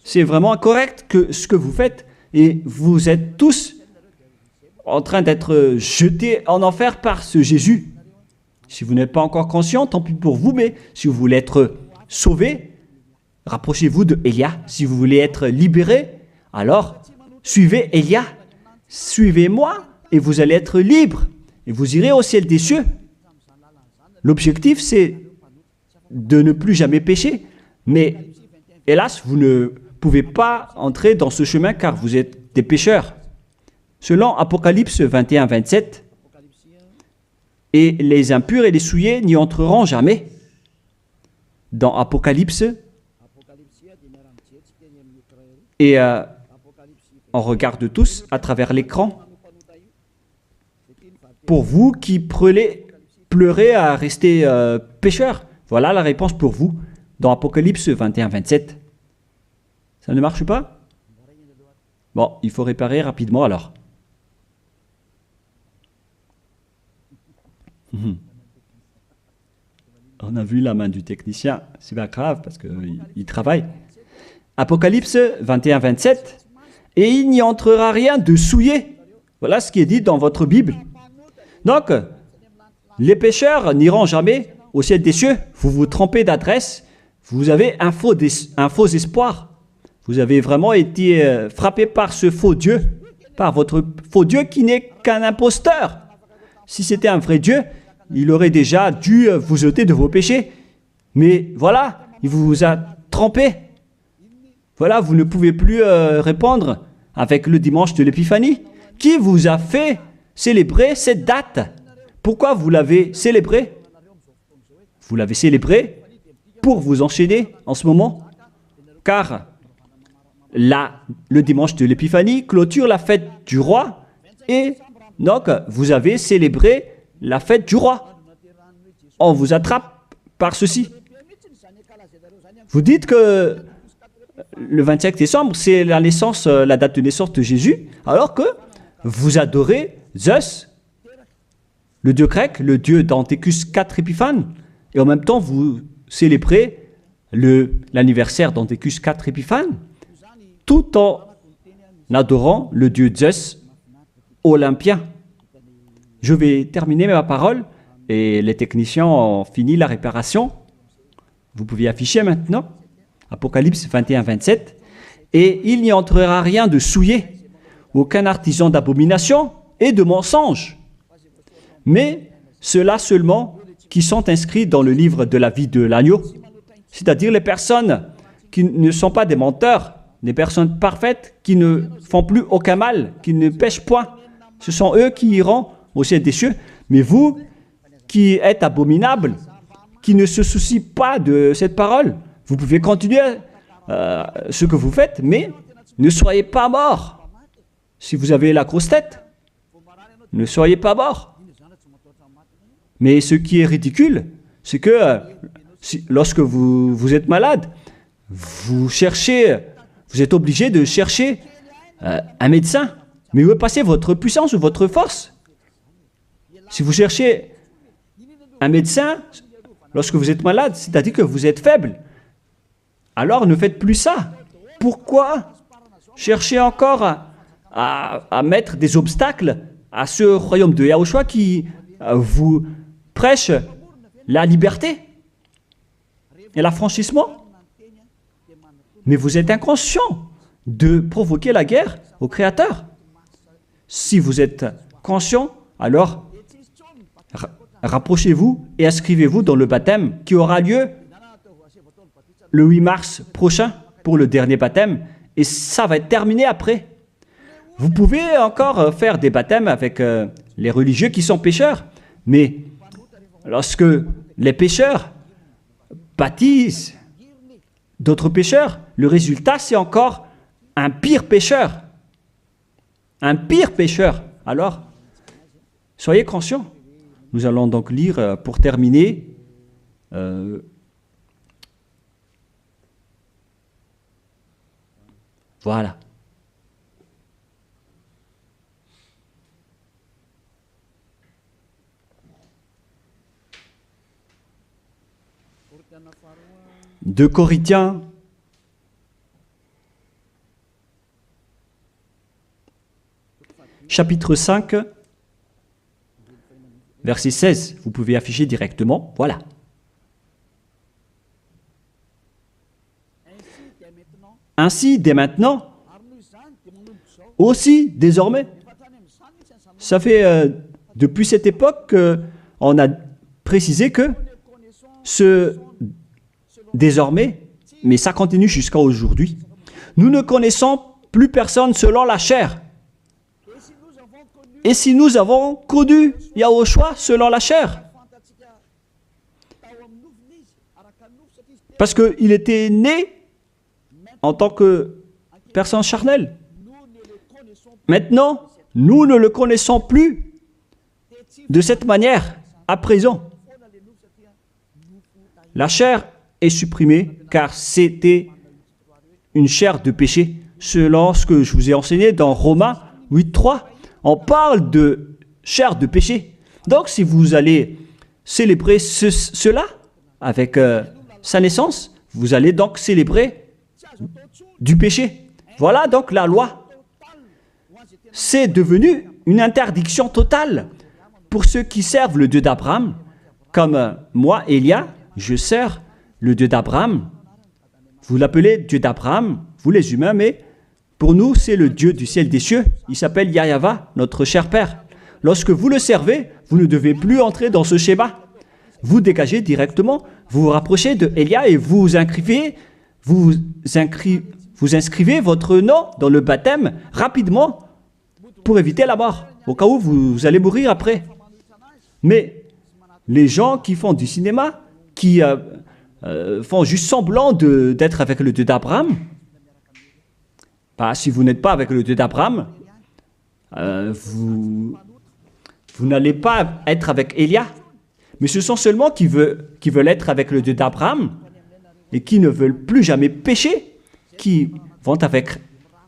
C'est vraiment incorrect ce que vous faites, et vous êtes tous en train d'être jetés en enfer par ce Jésus. Si vous n'êtes pas encore conscient, tant pis pour vous, mais si vous voulez être sauvé, rapprochez-vous de Élia. Si vous voulez être libéré, alors suivez Élia. Suivez-moi et vous allez être libre et vous irez au ciel des cieux. L'objectif, c'est de ne plus jamais pécher. Mais hélas, vous ne pouvez pas entrer dans ce chemin car vous êtes des pécheurs. Selon Apocalypse 21-27, et les impurs et les souillés n'y entreront jamais. dans Apocalypse et on regarde tous à travers l'écran. Pour vous qui pleurez à rester pécheur, voilà la réponse pour vous dans Apocalypse 21-27. Ça ne marche pas? Bon, il faut réparer rapidement alors. On a vu la main du technicien, c'est pas grave parce qu'il travaille. Apocalypse 21-27. Et il n'y entrera rien de souillé. Voilà ce qui est dit dans votre Bible. Donc, les pécheurs n'iront jamais au ciel des cieux. Vous vous trompez d'adresse. Vous avez un faux espoir. Vous avez vraiment été frappé par ce faux Dieu, par votre faux Dieu qui n'est qu'un imposteur. Si c'était un vrai Dieu, il aurait déjà dû vous ôter de vos péchés. Mais voilà, il vous a trompé. Voilà, vous ne pouvez plus répondre avec le dimanche de l'Épiphanie. Qui vous a fait célébrer cette date? Pourquoi vous l'avez célébrée? Vous l'avez célébrée pour vous enchaîner en ce moment. Car le dimanche de l'Épiphanie clôture la fête du roi. Et donc, vous avez célébré la fête du roi. On vous attrape par ceci. Vous dites que le 25 décembre, c'est la date de naissance de Jésus, alors que vous adorez Zeus, le dieu grec, le dieu d'Anthécus IV Épiphanes, et en même temps, vous célébrez l'anniversaire d'Anthécus IV Épiphanes, tout en adorant le dieu Zeus olympien. Je vais terminer ma parole, et les techniciens ont fini la réparation. Vous pouvez afficher maintenant. Apocalypse 21-27. Et il n'y entrera rien de souillé, aucun artisan d'abomination et de mensonge, mais ceux-là seulement qui sont inscrits dans le livre de la vie de l'agneau, c'est-à-dire les personnes qui ne sont pas des menteurs, des personnes parfaites qui ne font plus aucun mal, qui ne pêchent point. Ce sont eux qui iront au ciel des cieux. Mais vous, qui êtes abominables, qui ne se soucient pas de cette parole, vous pouvez continuer ce que vous faites, mais ne soyez pas morts. Si vous avez la grosse tête, ne soyez pas morts. Mais ce qui est ridicule, c'est que lorsque vous êtes malade, vous êtes obligé de chercher un médecin. Mais où est passée votre puissance ou votre force? Si vous cherchez un médecin lorsque vous êtes malade, c'est-à-dire que vous êtes faible. Alors ne faites plus ça. Pourquoi chercher encore à mettre des obstacles à ce royaume de Yahushua qui vous prêche la liberté et l'affranchissement? Mais vous êtes inconscient de provoquer la guerre au Créateur. Si vous êtes conscient, alors rapprochez-vous et inscrivez-vous dans le baptême qui aura lieu le 8 mars prochain pour le dernier baptême, et ça va être terminé après. Vous pouvez encore faire des baptêmes avec les religieux qui sont pécheurs, mais lorsque les pécheurs baptisent d'autres pécheurs, le résultat c'est encore un pire pécheur. Un pire pécheur. Alors, soyez conscients. Nous allons donc lire pour terminer voilà. De Corinthiens, chapitre 5, verset 16. Vous pouvez afficher directement. Voilà. Ainsi, dès maintenant, aussi désormais, ça fait depuis cette époque qu'on a précisé que ce désormais, mais ça continue jusqu'à aujourd'hui, nous ne connaissons plus personne selon la chair. Et si nous avons connu Yahushua selon la chair, Parce qu'il était né en tant que personne charnelle. Maintenant, nous ne le connaissons plus de cette manière à présent. La chair est supprimée car c'était une chair de péché. Selon ce que je vous ai enseigné dans Romains 8.3, on parle de chair de péché. Donc si vous allez célébrer cela avec sa naissance, vous allez donc célébrer du péché. Voilà donc la loi. C'est devenu une interdiction totale pour ceux qui servent le Dieu d'Abraham. Comme moi, Elia, je sers le Dieu d'Abraham. Vous l'appelez Dieu d'Abraham, vous les humains, mais pour nous, c'est le Dieu du ciel des cieux. Il s'appelle Yahweh, notre cher Père. Lorsque vous le servez, vous ne devez plus entrer dans ce schéma. Vous dégagez directement, vous vous rapprochez de Elia et vous inscrivez votre nom dans le baptême rapidement pour éviter la mort, au cas où vous allez mourir après. Mais les gens qui font du cinéma, qui font juste semblant d'être avec le Dieu d'Abraham, si vous n'êtes pas avec le Dieu d'Abraham, vous n'allez pas être avec Elia. Mais ce sont seulement qui veulent être avec le Dieu d'Abraham et qui ne veulent plus jamais pécher, qui vont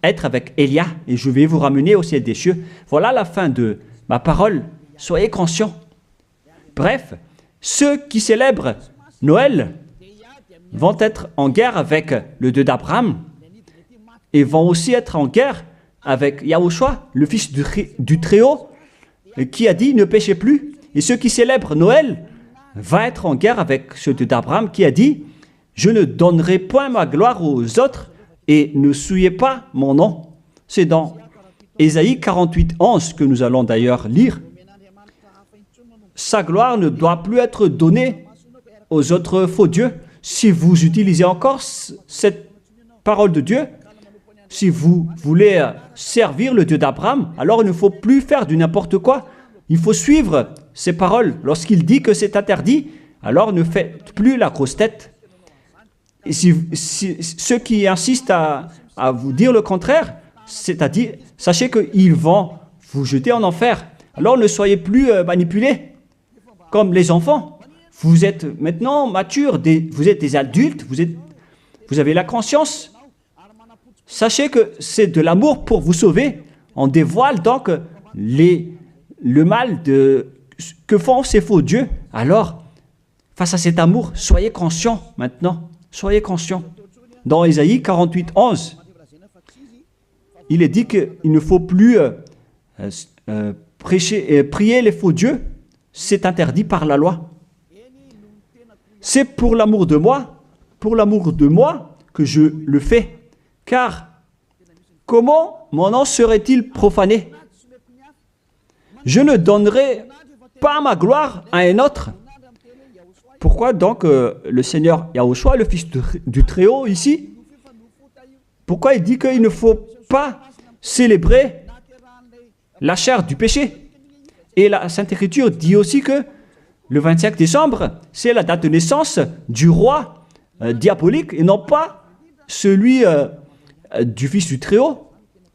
être avec Elia, et je vais vous ramener au ciel des cieux. Voilà la fin de ma parole. Soyez conscients. Bref, ceux qui célèbrent Noël vont être en guerre avec le Dieu d'Abraham et vont aussi être en guerre avec Yahushua, le fils du Très-Haut, qui a dit « ne péchez plus ». Et ceux qui célèbrent Noël vont être en guerre avec ce Dieu d'Abraham qui a dit « je ne donnerai point ma gloire aux autres et ne souillez pas mon nom ». C'est dans Ésaïe 48:11 que nous allons d'ailleurs lire. Sa gloire ne doit plus être donnée aux autres faux dieux. Si vous utilisez encore cette parole de Dieu, si vous voulez servir le Dieu d'Abraham, alors il ne faut plus faire du n'importe quoi. Il faut suivre ses paroles. Lorsqu'il dit que c'est interdit, alors ne faites plus la grosse tête. Et ceux qui insistent à vous dire le contraire, c'est-à-dire, sachez qu'ils vont vous jeter en enfer. Alors ne soyez plus manipulés comme les enfants. Vous êtes maintenant matures, vous êtes des adultes, vous avez la conscience. Sachez que c'est de l'amour pour vous sauver. On dévoile donc le mal que font ces faux dieux. Alors, face à cet amour, soyez conscients maintenant. Soyez conscients. Dans Ésaïe 48:11, il est dit qu'il ne faut plus prier les faux dieux. C'est interdit par la loi. C'est pour l'amour de moi que je le fais. Car comment mon nom serait-il profané? Je ne donnerai pas ma gloire à un autre. Pourquoi donc le Seigneur Yahushua, le Fils du Très-Haut ici, pourquoi il dit qu'il ne faut pas célébrer la chair du péché? Et la Sainte Écriture dit aussi que le 25 décembre, c'est la date de naissance du roi diabolique et non pas celui du Fils du Très-Haut.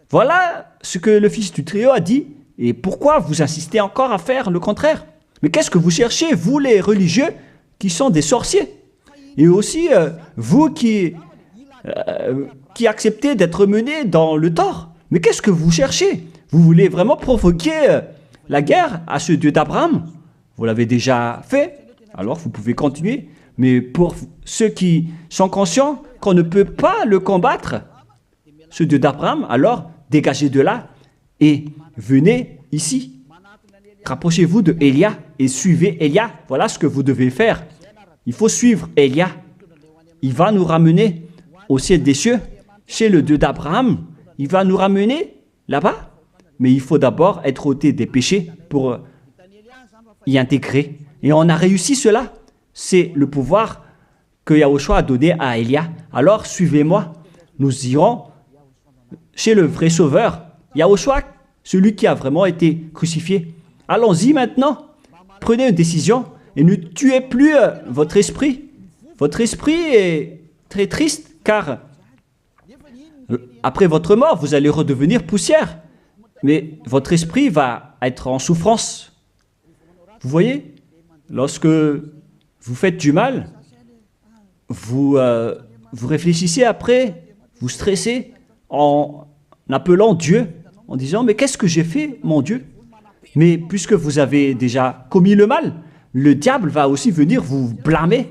Voilà ce que le Fils du Très-Haut a dit. Et pourquoi vous insistez encore à faire le contraire? Mais qu'est-ce que vous cherchez, vous les religieux qui sont des sorciers? Et aussi, vous qui acceptez d'être menés dans le tort. Mais qu'est-ce que vous cherchez? Vous voulez vraiment provoquer la guerre à ce Dieu d'Abraham? Vous l'avez déjà fait, alors vous pouvez continuer. Mais pour ceux qui sont conscients qu'on ne peut pas le combattre, ce Dieu d'Abraham, alors dégagez de là et venez ici. Rapprochez-vous de Elia et suivez Elia. Voilà ce que vous devez faire. Il faut suivre Elia. Il va nous ramener au ciel des cieux, chez le Dieu d'Abraham. Il va nous ramener là-bas. Mais il faut d'abord être ôté des péchés pour y intégrer. Et on a réussi cela. C'est le pouvoir que Yahushua a donné à Elia. Alors suivez-moi. Nous irons chez le vrai Sauveur, Yahushua, celui qui a vraiment été crucifié. Allons-y maintenant. Prenez une décision et ne tuez plus votre esprit, votre esprit est très triste car après votre mort, vous allez redevenir poussière. Mais votre esprit va être en souffrance. Vous voyez, lorsque vous faites du mal, vous réfléchissez après, vous stressez en appelant Dieu, en disant « Mais qu'est-ce que j'ai fait, mon Dieu ?» Mais puisque vous avez déjà commis le mal, le diable va aussi venir vous blâmer.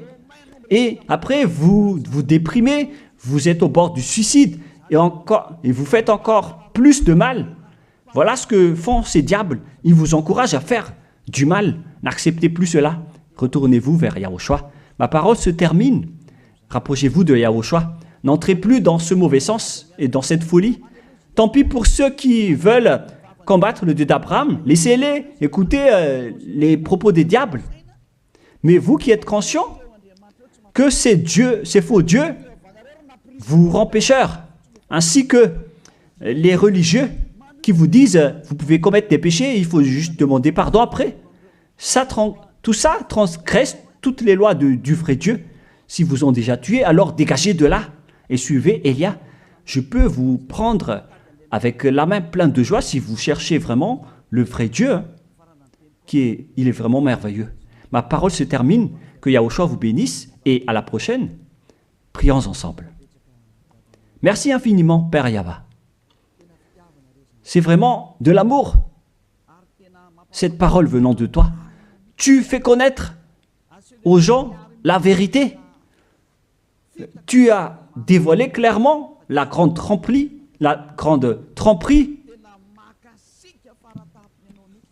Et après, vous vous déprimez, vous êtes au bord du suicide et vous faites encore plus de mal. Voilà ce que font ces diables. Ils vous encouragent à faire du mal. N'acceptez plus cela. Retournez-vous vers Yahushua. Ma parole se termine. Rapprochez-vous de Yahushua. N'entrez plus dans ce mauvais sens et dans cette folie. Tant pis pour ceux qui veulent combattre le Dieu d'Abraham. Laissez-les écouter les propos des diables. Mais vous qui êtes conscients que ces faux dieux vous rendent pécheurs, ainsi que les religieux qui vous disent vous pouvez commettre des péchés, il faut juste demander pardon après. Tout ça transgresse toutes les lois du vrai Dieu. Si vous ont déjà tué, alors dégagez de là et suivez Élia. Je peux vous prendre avec la main pleine de joie si vous cherchez vraiment le vrai Dieu, il est vraiment merveilleux. Ma parole se termine, que Yahushua vous bénisse et à la prochaine, prions ensemble. Merci infiniment, Père Yahva. C'est vraiment de l'amour, cette parole venant de toi. Tu fais connaître aux gens la vérité. Tu as dévoilé clairement la grande tromperie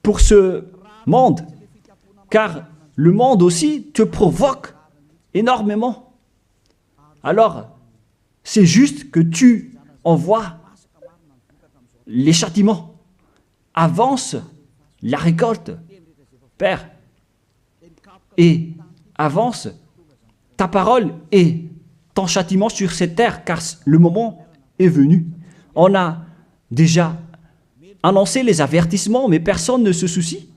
pour ce monde, car le monde aussi te provoque énormément. Alors, c'est juste que tu envoies les châtiments. Avance la récolte, Père, et avance ta parole et ton châtiment sur cette terre, car le moment est venu. On a déjà annoncé les avertissements, mais personne ne se soucie.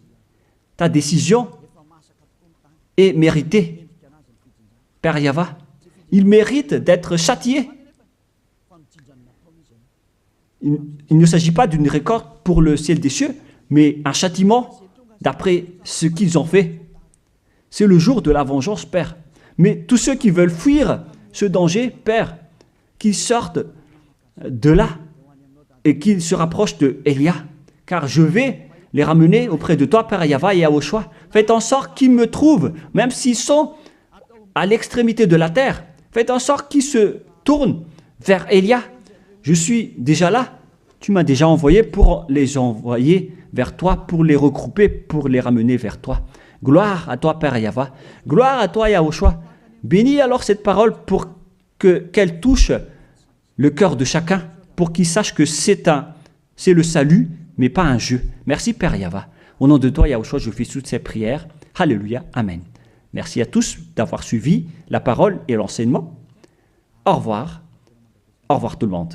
Ta décision est méritée, Père Yahva. Il mérite d'être châtié. Il ne s'agit pas d'une récolte pour le ciel des cieux, mais un châtiment d'après ce qu'ils ont fait. C'est le jour de la vengeance, Père. Mais tous ceux qui veulent fuir ce danger, Père, qu'ils sortent de là et qu'ils se rapprochent de Élia, car je vais les ramener auprès de toi, Père Yahva et Yahushua. Faites en sorte qu'ils me trouvent, même s'ils sont à l'extrémité de la terre. Faites en sorte qu'ils se tournent vers Élia. Je suis déjà là. Tu m'as déjà envoyé pour les envoyer vers toi, pour les regrouper, pour les ramener vers toi. Gloire à toi, Père Yahva. Gloire à toi, Yahushua. Bénis alors cette parole pour qu'elle touche le cœur de chacun, pour qu'il sache que c'est le salut, mais pas un jeu. Merci, Père Yahva. Au nom de toi, Yahushua, je fais toutes ces prières. Alléluia. Amen. Merci à tous d'avoir suivi la parole et l'enseignement. Au revoir. Au revoir tout le monde.